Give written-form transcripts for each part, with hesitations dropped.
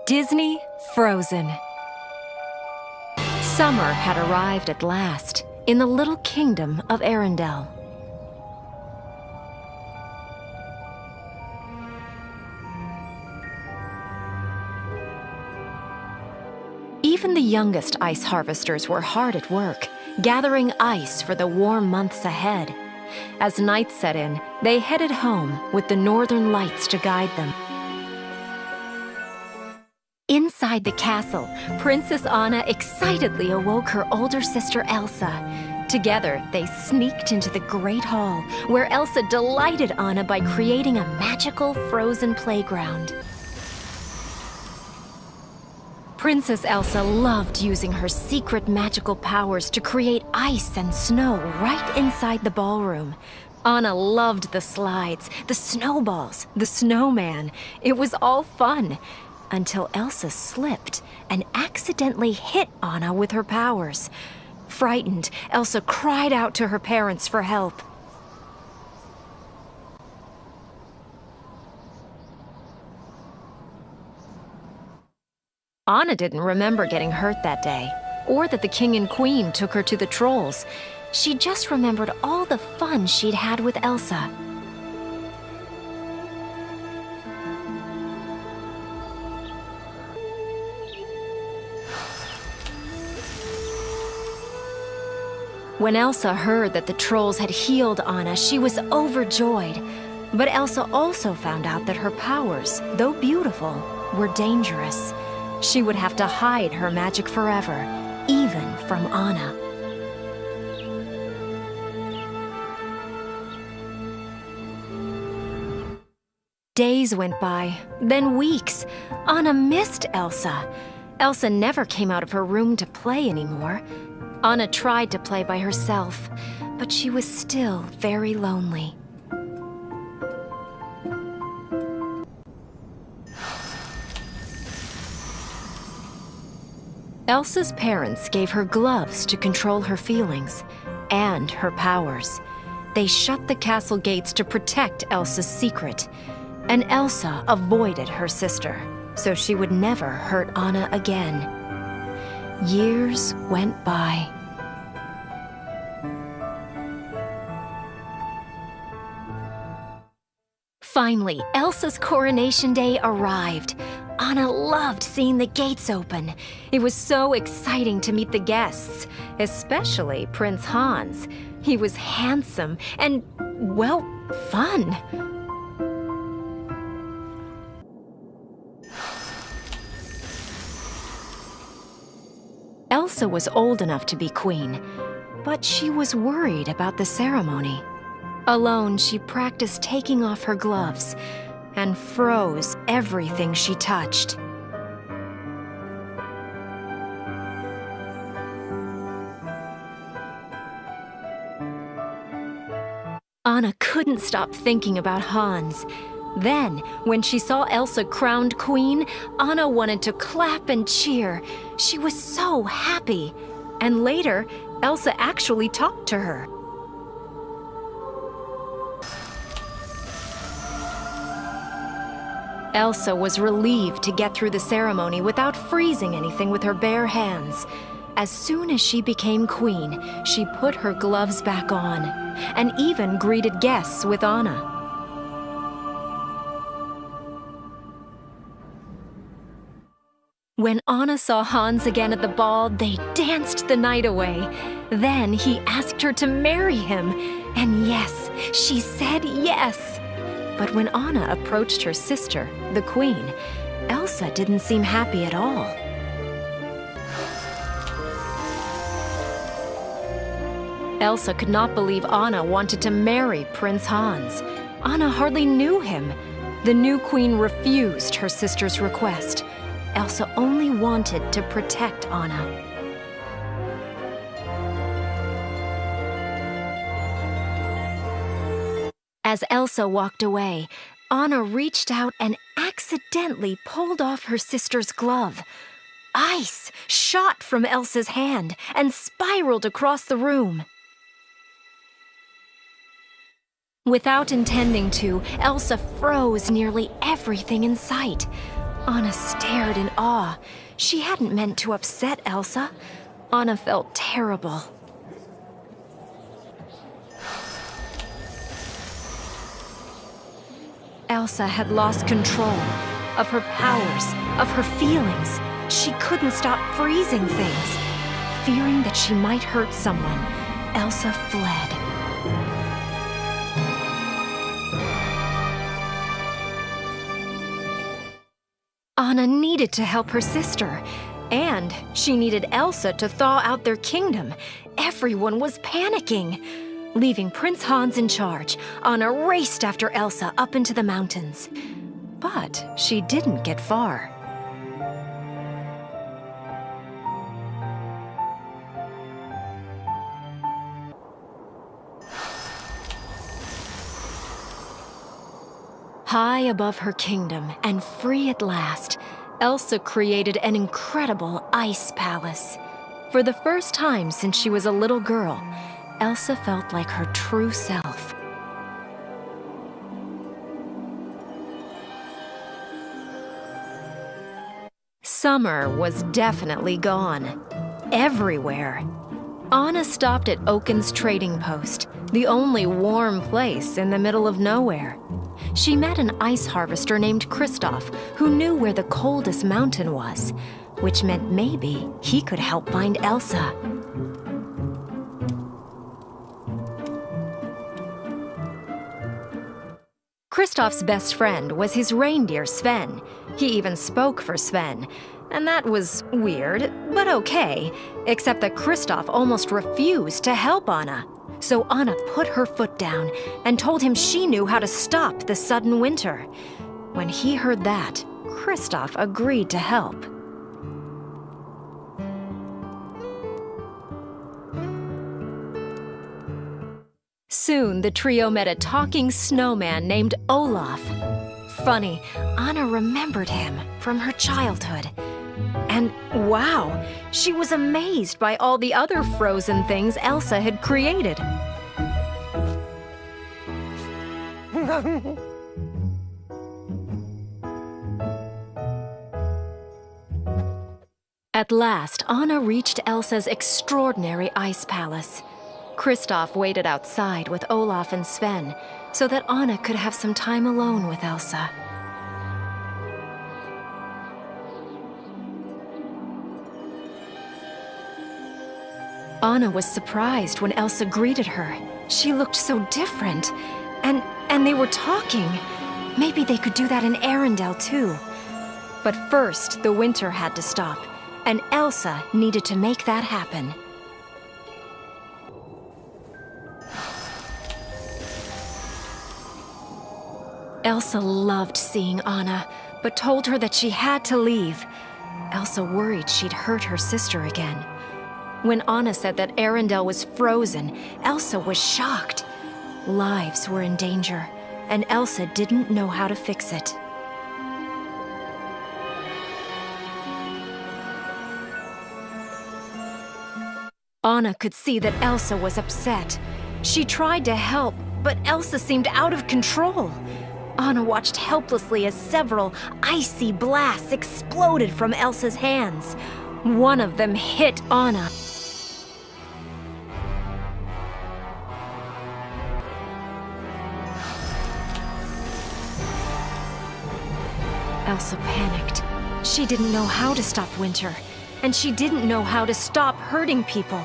Disney Frozen. Summer had arrived at last in the little kingdom of Arendelle. Even the youngest ice harvesters were hard at work, gathering ice for the warm months ahead. As night set in, they headed home with the northern lights to guide them. Inside the castle, Princess Anna excitedly awoke her older sister Elsa. Together, they sneaked into the Great Hall, where Elsa delighted Anna by creating a magical frozen playground. Princess Elsa loved using her secret magical powers to create ice and snow right inside the ballroom. Anna loved the slides, the snowballs, the snowman. It was all fun. Until Elsa slipped and accidentally hit Anna with her powers. Frightened, Elsa cried out to her parents for help. Anna didn't remember getting hurt that day, or that the king and queen took her to the trolls. She just remembered all the fun she'd had with Elsa. When Elsa heard that the trolls had healed Anna, she was overjoyed. But Elsa also found out that her powers, though beautiful, were dangerous. She would have to hide her magic forever, even from Anna. Days went by, then weeks. Anna missed Elsa. Elsa never came out of her room to play anymore. Anna tried to play by herself, but she was still very lonely. Elsa's parents gave her gloves to control her feelings and her powers. They shut the castle gates to protect Elsa's secret, and Elsa avoided her sister, so she would never hurt Anna again. Years went by. Finally, Elsa's coronation day arrived. Anna loved seeing the gates open. It was so exciting to meet the guests, especially Prince Hans. He was handsome and, well, fun. Elsa was old enough to be queen, but she was worried about the ceremony. Alone, she practiced taking off her gloves and froze everything she touched. Anna couldn't stop thinking about Hans. Then, when she saw Elsa crowned queen, Anna wanted to clap and cheer. She was so happy. And later, Elsa actually talked to her. Elsa was relieved to get through the ceremony without freezing anything with her bare hands. As soon as she became queen, she put her gloves back on, and even greeted guests with Anna. When Anna saw Hans again at the ball, they danced the night away. Then he asked her to marry him, and yes, she said yes. But when Anna approached her sister, the queen, Elsa didn't seem happy at all. Elsa could not believe Anna wanted to marry Prince Hans. Anna hardly knew him. The new queen refused her sister's request. Elsa only wanted to protect Anna. As Elsa walked away, Anna reached out and accidentally pulled off her sister's glove. Ice shot from Elsa's hand and spiraled across the room. Without intending to, Elsa froze nearly everything in sight. Anna stared in awe. She hadn't meant to upset Elsa. Anna felt terrible. Elsa had lost control of her powers, of her feelings. She couldn't stop freezing things. Fearing that she might hurt someone, Elsa fled. Anna needed to help her sister, and she needed Elsa to thaw out their kingdom. Everyone was panicking. Leaving Prince Hans in charge, Anna raced after Elsa up into the mountains. But she didn't get far. High above her kingdom and free at last, Elsa created an incredible ice palace. For the first time since she was a little girl, Elsa felt like her true self. Summer was definitely gone. Everywhere. Anna stopped at Oaken's trading post, the only warm place in the middle of nowhere. She met an ice harvester named Kristoff, who knew where the coldest mountain was, which meant maybe he could help find Elsa. Kristoff's best friend was his reindeer, Sven. He even spoke for Sven. And that was weird, but okay, except that Kristoff almost refused to help Anna. So Anna put her foot down and told him she knew how to stop the sudden winter. When he heard that, Kristoff agreed to help. Soon, the trio met a talking snowman named Olaf. Funny, Anna remembered him from her childhood. And wow, she was amazed by all the other frozen things Elsa had created. At last, Anna reached Elsa's extraordinary ice palace. Kristoff waited outside with Olaf and Sven so that Anna could have some time alone with Elsa. Anna was surprised when Elsa greeted her. She looked so different. And they were talking. Maybe they could do that in Arendelle too. But first, the winter had to stop, and Elsa needed to make that happen. Elsa loved seeing Anna, but told her that she had to leave. Elsa worried she'd hurt her sister again. When Anna said that Arendelle was frozen, Elsa was shocked. Lives were in danger, and Elsa didn't know how to fix it. Anna could see that Elsa was upset. She tried to help, but Elsa seemed out of control. Anna watched helplessly as several icy blasts exploded from Elsa's hands. One of them hit Anna. Elsa panicked. She didn't know how to stop winter, and she didn't know how to stop hurting people.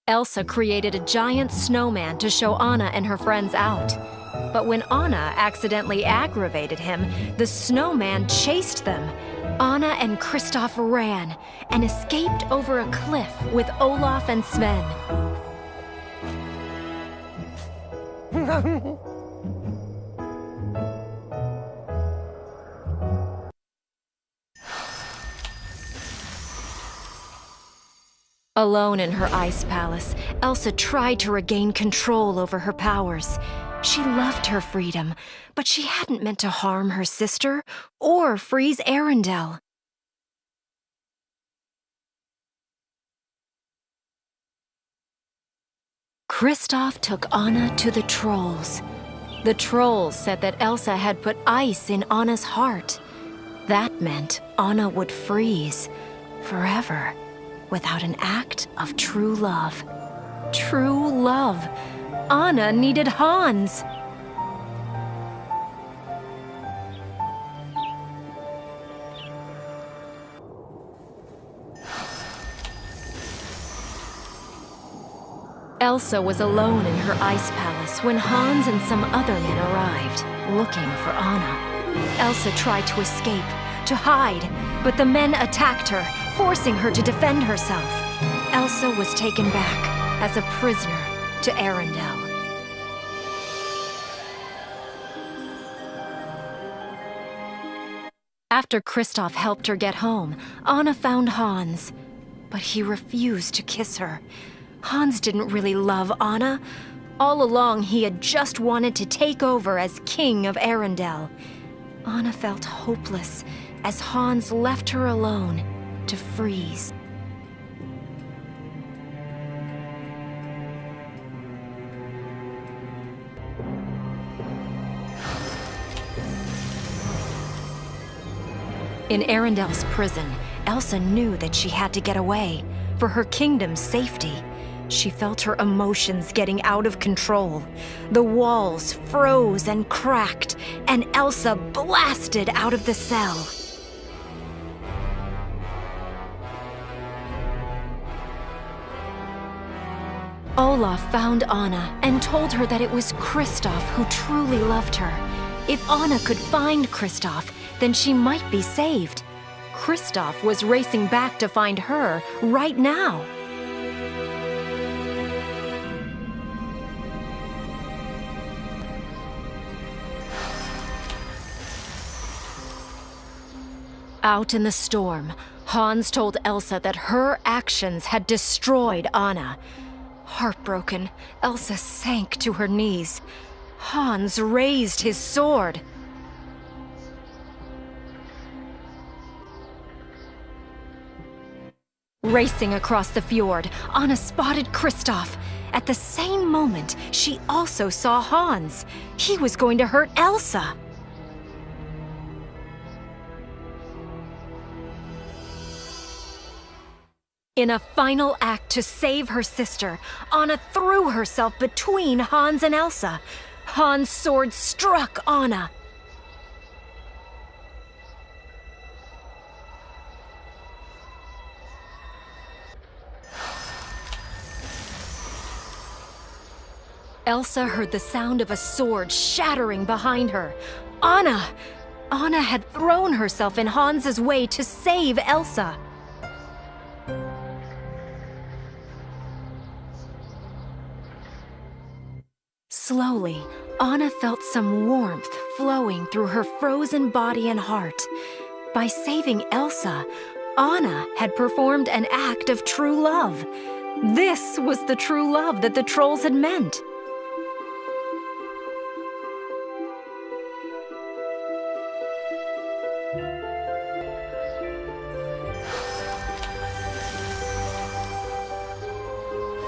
Elsa created a giant snowman to show Anna and her friends out. But when Anna accidentally aggravated him, the snowman chased them. Anna and Kristoff ran and escaped over a cliff with Olaf and Sven. Alone in her ice palace, Elsa tried to regain control over her powers. She loved her freedom, but she hadn't meant to harm her sister or freeze Arendelle. Kristoff took Anna to the trolls. The trolls said that Elsa had put ice in Anna's heart. That meant Anna would freeze forever without an act of true love. True love. Anna needed Hans. Elsa was alone in her ice palace when Hans and some other men arrived, looking for Anna. Elsa tried to escape, to hide, but the men attacked her, forcing her to defend herself. Elsa was taken back as a prisoner to Arendelle. After Kristoff helped her get home, Anna found Hans, but he refused to kiss her. Hans didn't really love Anna. All along, he had just wanted to take over as king of Arendelle. Anna felt hopeless as Hans left her alone to freeze. In Arendelle's prison, Elsa knew that she had to get away for her kingdom's safety. She felt her emotions getting out of control. The walls froze and cracked, and Elsa blasted out of the cell. Olaf found Anna and told her that it was Kristoff who truly loved her. If Anna could find Kristoff, then she might be saved. Kristoff was racing back to find her right now. Out in the storm, Hans told Elsa that her actions had destroyed Anna. Heartbroken, Elsa sank to her knees. Hans raised his sword. Racing across the fjord, Anna spotted Kristoff. At the same moment, she also saw Hans. He was going to hurt Elsa. In a final act to save her sister, Anna threw herself between Hans and Elsa. Hans' sword struck Anna. Elsa heard the sound of a sword shattering behind her. Anna! Anna had thrown herself in Hans's way to save Elsa. Slowly, Anna felt some warmth flowing through her frozen body and heart. By saving Elsa, Anna had performed an act of true love. This was the true love that the trolls had meant.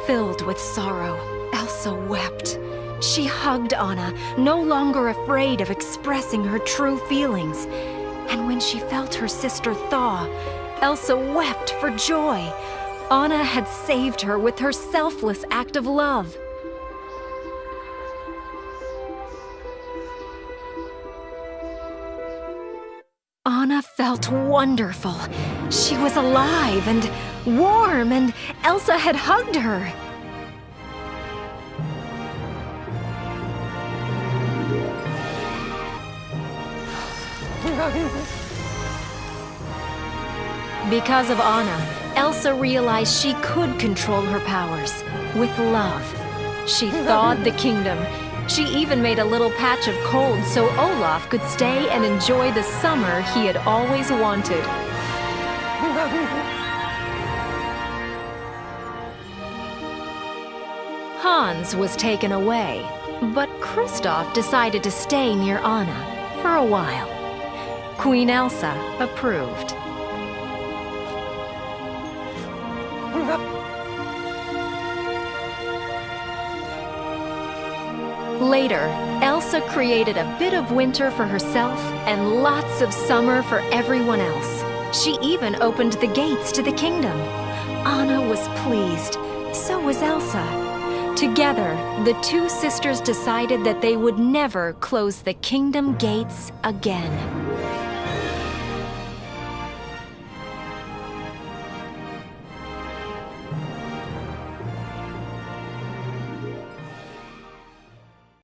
Filled with sorrow, Elsa wept. She hugged Anna, no longer afraid of expressing her true feelings. And when she felt her sister thaw, Elsa wept for joy. Anna had saved her with her selfless act of love. Anna felt wonderful. She was alive and warm, and Elsa had hugged her. Because of Anna, Elsa realized she could control her powers with love. She thawed the kingdom. She even made a little patch of cold so Olaf could stay and enjoy the summer he had always wanted. Hans was taken away, but Kristoff decided to stay near Anna for a while. Queen Elsa approved. Later, Elsa created a bit of winter for herself and lots of summer for everyone else. She even opened the gates to the kingdom. Anna was pleased. So was Elsa. Together, the two sisters decided that they would never close the kingdom gates again.